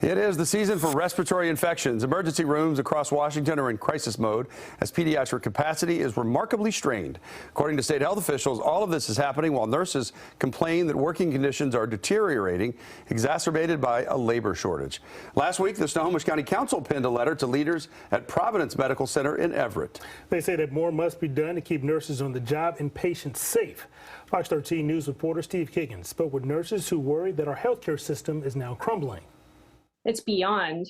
It is the season for respiratory infections. Emergency rooms across Washington are in crisis mode as pediatric capacity is remarkably strained. According to state health officials, all of this is happening while nurses complain that working conditions are deteriorating, exacerbated by a labor shortage. Last week, the Snohomish County Council penned a letter to leaders at Providence Medical Center in Everett. They say that more must be done to keep nurses on the job and patients safe. Fox 13 News reporter Steve Kiggins spoke with nurses who worry that our healthcare system is now crumbling. It's beyond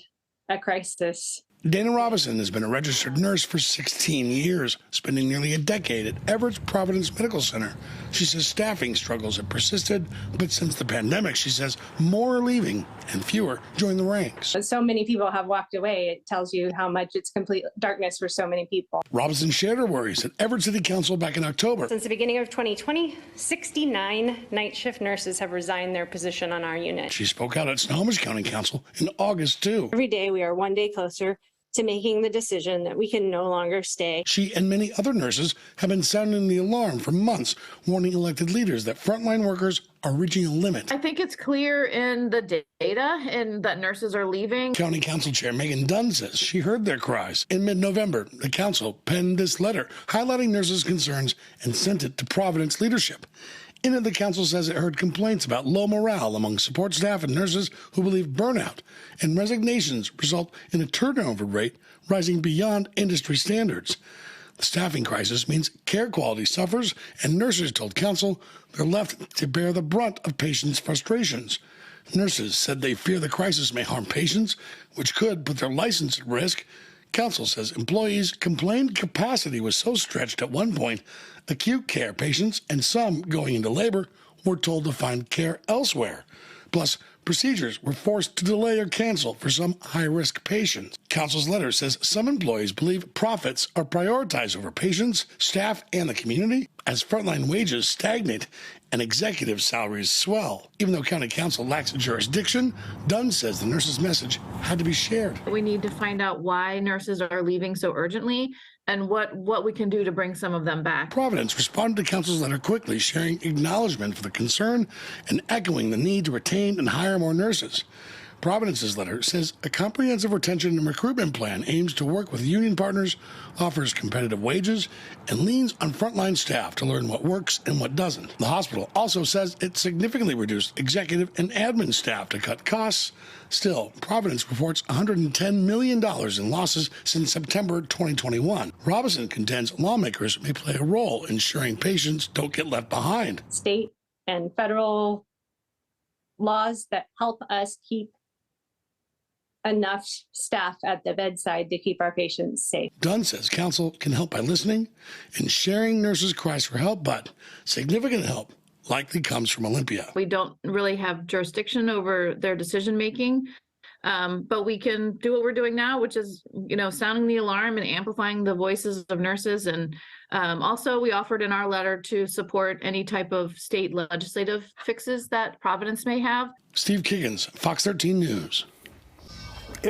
a crisis. Dana Robinson has been a registered nurse for 16 years, spending nearly a decade at Everett's Providence Medical Center. She says staffing struggles have persisted, but since the pandemic, she says more are leaving and fewer join the ranks. So many people have walked away. It tells you how much it's complete darkness for so many people. Robinson shared her worries at Everett City Council back in October. Since the beginning of 2020, 69 night shift nurses have resigned their position on our unit. She spoke out at Snohomish County Council in August, too. Every day we are one day closer to making the decision that we can no longer stay. She and many other nurses have been sounding the alarm for months, warning elected leaders that frontline workers are reaching a limit. I think it's clear in the data and that nurses are leaving. County Council Chair Megan Dunn says she heard their cries. In mid-November, the council penned this letter highlighting nurses' concerns and sent it to Providence leadership. In it, the council says it heard complaints about low morale among support staff and nurses who believe burnout and resignations result in a turnover rate rising beyond industry standards. The staffing crisis means care quality suffers, and nurses told council they're left to bear the brunt of patients' frustrations. Nurses said they fear the crisis may harm patients, which could put their license at risk. Council says employees complained capacity was so stretched at one point, acute care patients and some going into labor were told to find care elsewhere. Plus, procedures were forced to delay or cancel for some high-risk patients. Council's letter says some employees believe profits are prioritized over patients, staff, and the community as frontline wages stagnate and executive salaries swell. Even though County Council lacks jurisdiction, Dunn says the nurses' message had to be shared. We need to find out why nurses are leaving so urgently and what we can do to bring some of them back. Providence responded to Council's letter quickly, sharing acknowledgement for the concern and echoing the need to retain and hire more nurses. Providence's letter says a comprehensive retention and recruitment plan aims to work with union partners, offers competitive wages, and leans on frontline staff to learn what works and what doesn't. The hospital also says it significantly reduced executive and admin staff to cut costs. Still, Providence reports $110 million in losses since September 2021. Robinson contends lawmakers may play a role in ensuring patients don't get left behind. State and federal laws that help us keep enough staff at the bedside to keep our patients safe. Dunn says council can help by listening and sharing nurses' cries for help, but significant help likely comes from Olympia. We don't really have jurisdiction over their decision making, but we can do what we're doing now, which is, sounding the alarm and amplifying the voices of nurses. And also, we offered in our letter to support any type of state legislative fixes that Providence may have. Steve Kiggins, Fox 13 News.